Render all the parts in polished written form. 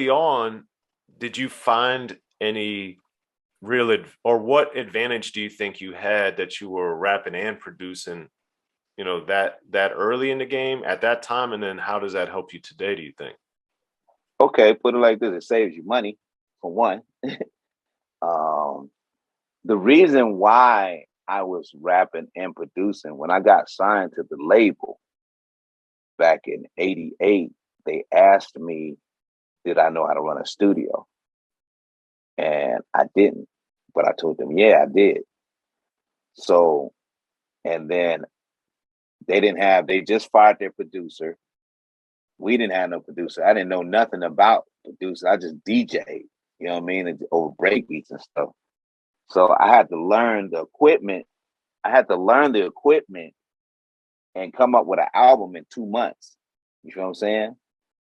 early on, did you find any or what advantage do you think you had that you were rapping and producing, that early in the game at that time? And then how does that help you today, do you think? Okay, put it like this: it saves you money for one. Um, the reason why I was rapping and producing when I got signed to the label back in '88, they asked me, did I know how to run a studio? And I didn't, but I told them, yeah, I did. So, and then they just fired their producer. We didn't have no producer. I didn't know nothing about producer. I just DJ'd, you know what I mean, over breakbeats and stuff. So I had to learn the equipment. I had to learn the equipment and come up with an album in 2 months. You feel what I'm saying?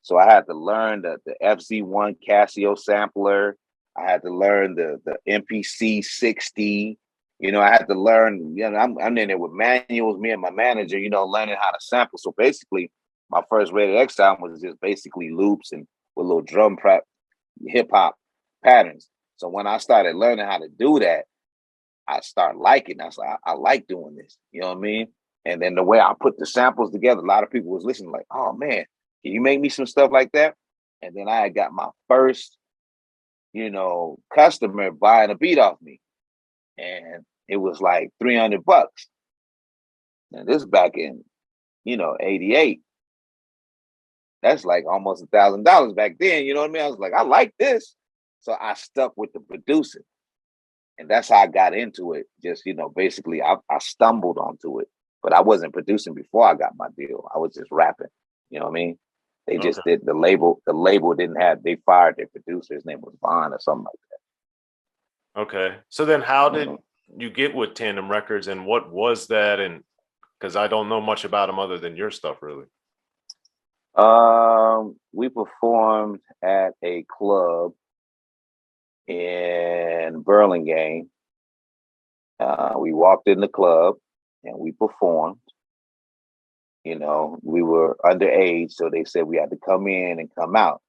So I had to learn the FZ1 Casio sampler. I had to learn the MPC 60. I had to learn, I'm in there with manuals, me and my manager, learning how to sample. So basically, my first Rated X album was just basically loops and with little drum prep, hip hop patterns. So when I started learning how to do that, I started liking it. I was like, I like doing this. You know what I mean? And then the way I put the samples together, a lot of people was listening like, oh man, can you make me some stuff like that? And then I got my first, customer buying a beat off me. And it was like $300. And this back in, 88. That's like almost $1,000 back then. You know what I mean? I was like, I like this. So I stuck with the producing. And that's how I got into it. Just, basically I stumbled onto it. But I wasn't producing before I got my deal. I was just rapping. You know what I mean? They Okay. just did the label didn't have, they fired their producer. His name was Vaughn or something like Okay. So then how that. did you get with Tandem Records, and what was that? And because I don't know much about them other than your stuff, really. We performed at a club in Burlingame. We walked in the club and we performed. We were underage, so they said we had to come in and come out.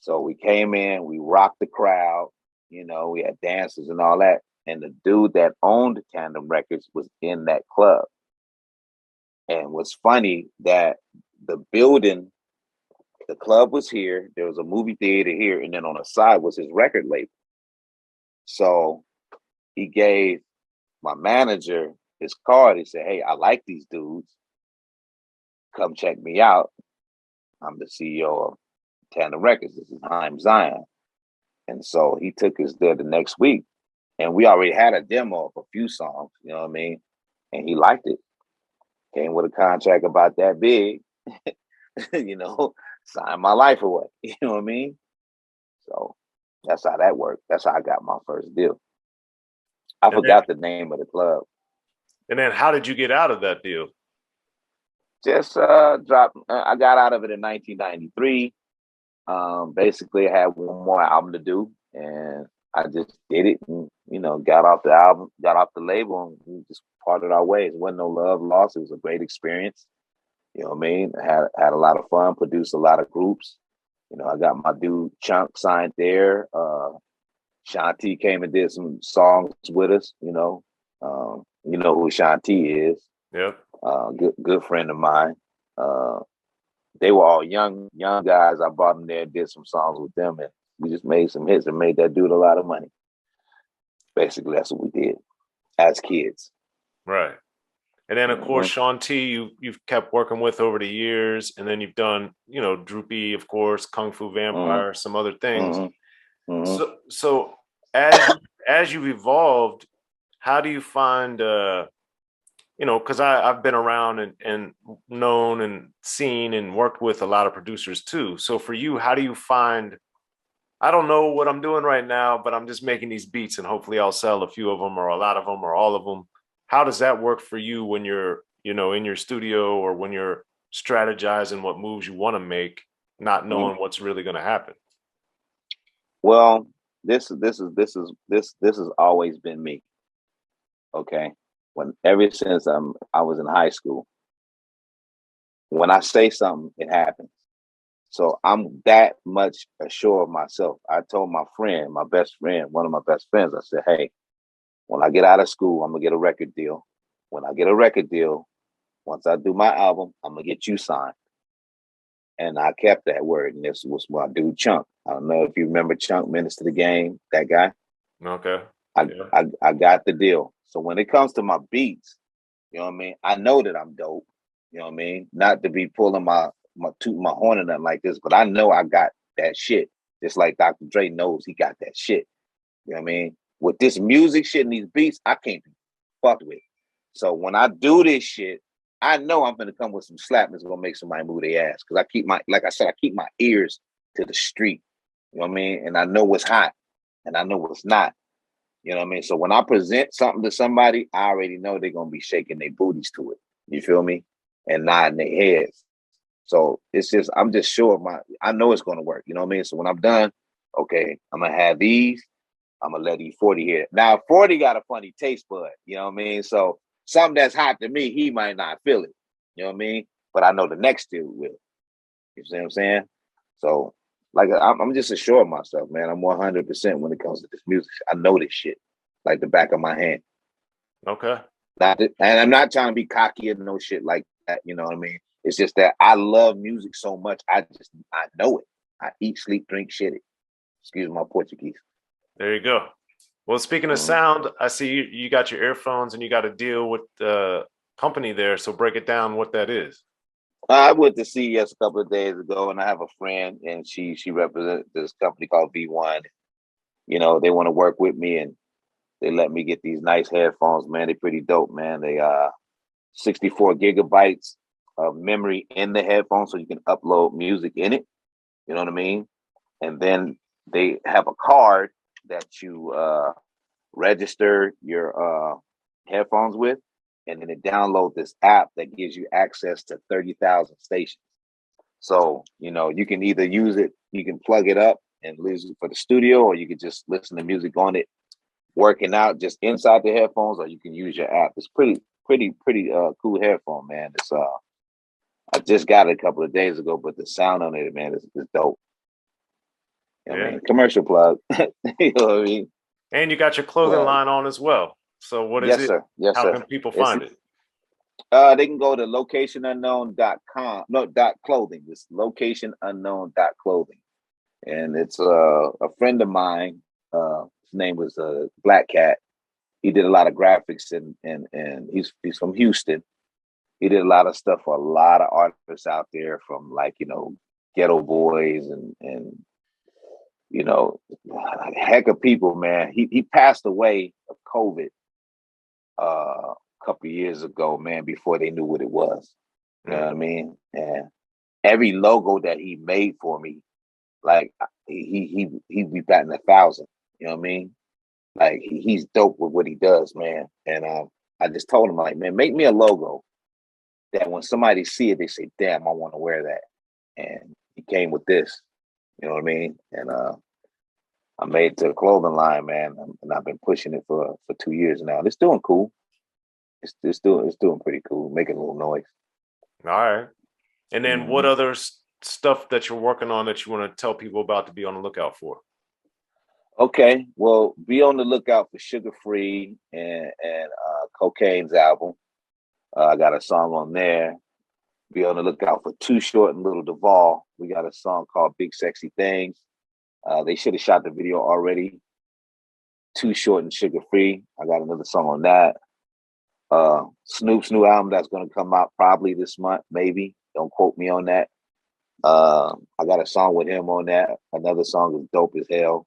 So we came in, we rocked the crowd, we had dancers and all that. And the dude that owned Tandem Records was in that club. And what's funny that the building, the club was here, there was a movie theater here, and then on the side was his record label. So he gave my manager his card. He said, hey, I like these dudes. Come check me out. I'm the CEO of Tandem Records. This is Haim Zion. And so he took us there the next week. And we already had a demo of a few songs, you know what I mean? And he liked it. Came with a contract about that big, signed my life away. You know what I mean? So that's how that worked. That's how I got my first deal. I forgot the name of the club. And then how did you get out of that deal? Just dropped. I got out of it in 1993. Basically, I had one more album to do, and I just did it, and got off the album, got off the label, and we just parted our ways. It wasn't no love lost. It was a great experience. You know what I mean? I had a lot of fun. Produced a lot of groups. I got my dude Chunk signed there. Shanti came and did some songs with us. You know who Shanti is. Yep. Good friend of mine. They were all young guys. I brought them there, did some songs with them, and we just made some hits and made that dude a lot of money. Basically, that's what we did as kids. Right. And then, of course, Shanti, you've kept working with over the years, and then you've done, Droop-E, of course, Kung Fu Vampire, some other things. So as you've evolved, how do you find, because I've been around and known and seen and worked with a lot of producers too. So for you, how do you find, I don't know what I'm doing right now, but I'm just making these beats and hopefully I'll sell a few of them or a lot of them or all of them. How does that work for you when you're, in your studio or when you're strategizing what moves you want to make, not knowing what's really going to happen? Well, this has always been me. Okay. Ever since I was in high school, when I say something, it happens. So I'm that much assured of myself. I told my friend, my best friend, one of my best friends, I said, hey, when I get out of school, I'm gonna get a record deal. When I get a record deal, once I do my album, I'm gonna get you signed. And I kept that word. And this was my dude Chunk. I don't know if you remember Chunk, Minister of the Game, that guy. Okay. I got the deal. So when it comes to my beats, you know what I mean? I know that I'm dope. You know what I mean? Not to be pulling my horn or nothing like this, but I know I got that shit. Just like Dr. Dre knows he got that shit. You know what I mean? With this music shit and these beats, I can't be fucked with. So when I do this shit, I know I'm gonna come with some slap that's gonna make somebody move their ass. Cause I keep like I said, I keep my ears to the street. You know what I mean? And I know what's hot and I know what's not. You know what I mean? So when I present something to somebody, I already know they're gonna be shaking their booties to it. You feel me? And nodding their heads. So it's just, I'm just sure I know it's gonna work. You know what I mean? So when I'm done, okay, I'm gonna have these. I'm gonna let E-40 hear it. Now 40 got a funny taste bud. You know what I mean? So something that's hot to me, he might not feel it. You know what I mean? But I know the next dude will. You see what I'm saying? So like I'm just assured of myself, man. I'm 100% when it comes to this music. I know this shit like the back of my hand. Okay. And I'm not trying to be cocky or no shit like that. You know what I mean? It's just that I love music so much. I know it. I eat, sleep, drink, shit it. Excuse my Portuguese. There you go. Well, speaking of sound, I see you got your earphones and you got to deal with the company there. So break it down what that is. I went to CES a couple of days ago, and I have a friend, and she represents this company called V1. You know, they want to work with me, and they let me get these nice headphones. Man, they're pretty dope, man. They 64 gigabytes of memory in the headphones, so you can upload music in it. You know what I mean? And then they have a card that you register your headphones with, and then it download this app that gives you access to 30,000 stations. So, you know, you can either use it, you can plug it up and use it for the studio, or you can just listen to music on it, working out just inside the headphones, or you can use your app. It's pretty cool headphone, man. It's I just got it a couple of days ago, but the sound on it, man, is dope. You know what I mean? Commercial plug. You know what I mean? And you got your clothing line on as well. So what is yes, it? Sir. Yes, How sir. can people find it? They can go to locationunknown.com. No, .clothing. It's locationunknown.clothing. And it's a friend of mine. His name was Black Cat. He did a lot of graphics and he's from Houston. He did a lot of stuff for a lot of artists out there, from like, you know, Ghetto Boys and you know, a heck of people, man. He passed away of COVID a couple of years ago, man, before they knew what it was. You know what I mean? And every logo that he made for me, like he'd be batting 1,000. You know what I mean? Like he's dope with what he does, man. And I just told him, like, man, make me a logo that when somebody see it, they say, "Damn, I want to wear that." And he came with this. You know what I mean? And I made it to a clothing line, man, and I've been pushing it for 2 years now. It's doing cool. It's doing pretty cool, making a little noise. All right. And then what other stuff that you're working on that you want to tell people about to be on the lookout for? Okay, well, be on the lookout for Sugar Free and Cocaine's album. I got a song on there. Be on the lookout for Too Short and Little Duval. We got a song called Big Sexy Things. They should have shot the video already. Too Short and Sugar Free. I got another song on that. Snoop's new album that's going to come out probably this month, maybe. Don't quote me on that. I got a song with him on that. Another song is dope as hell.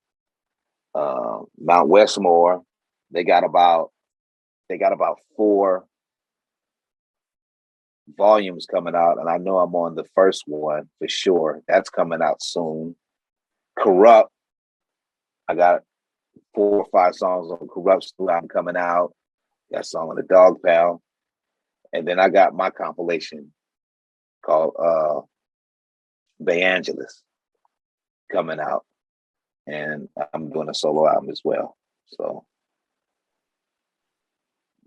Mount Westmore. They got about 4 volumes coming out, and I know I'm on the first one for sure. That's coming out soon. Corrupt. I got 4 or 5 songs on Corrupt's new album coming out. Got a song on the Dog Pound. And then I got my compilation called Angeles coming out. And I'm doing a solo album as well. So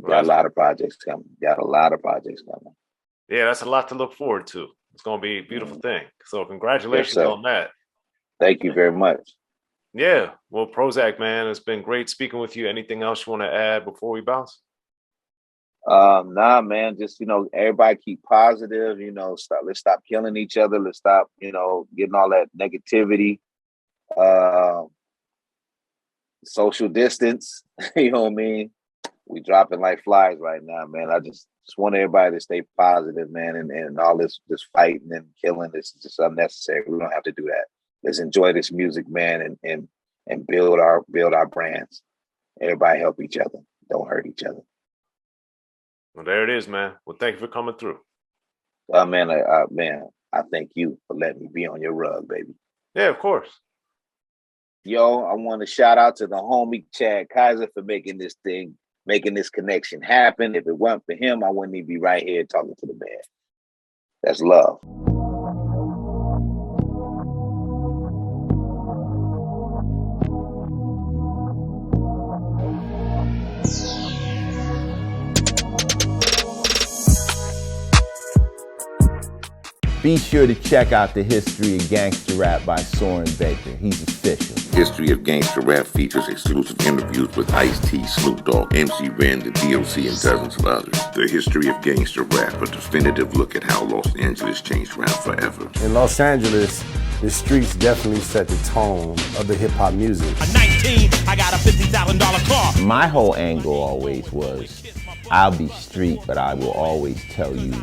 got a lot of projects coming. Yeah, that's a lot to look forward to. It's going to be a beautiful thing. So congratulations on that. Thank you very much. Yeah. Well, ProHoeZak, man, it's been great speaking with you. Anything else you want to add before we bounce? Nah, man, just, everybody keep positive, let's stop killing each other. Let's stop, getting all that negativity, social distance, you know what I mean? We dropping like flies right now, man. I just want everybody to stay positive, man. And all this fighting and killing is just unnecessary. We don't have to do that. Let's enjoy this music, man, and build our brands. Everybody help each other. Don't hurt each other. Well, there it is, man. Well, thank you for coming through. Man, I thank you for letting me be on your rug, baby. Yeah, of course. Yo, I want to shout out to the homie Chad Kaiser for making this connection happen. If it weren't for him, I wouldn't even be right here talking to the man. That's love. Be sure to check out the History of Gangster Rap by Soren Baker. He's official. History of Gangster Rap features exclusive interviews with Ice-T, Snoop Dogg, MC Ren, the D.O.C, and dozens of others. The History of Gangster Rap, a definitive look at how Los Angeles changed rap forever. In Los Angeles, the streets definitely set the tone of the hip-hop music. At 19, I got a $50,000 car. My whole angle always was, I'll be street, but I will always tell you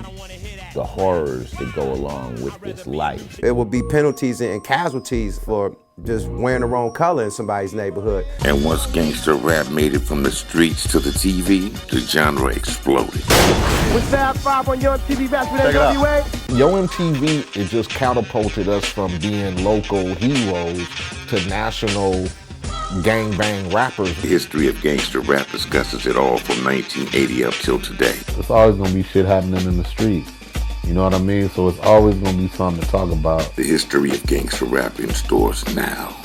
the horrors that go along with this life. There will be penalties and casualties for just wearing the wrong color in somebody's neighborhood. And once gangster rap made it from the streets to the TV, the genre exploded. With Fab 5 on Yo MTV Raps with NWA. Yo MTV, it just catapulted us from being local heroes to national gangbang rappers. The History of Gangster Rap discusses it all from 1980 up till today. It's always gonna be shit happening in the streets. You know what I mean? So it's always gonna be something to talk about. The History of Gangster Rap in stores now.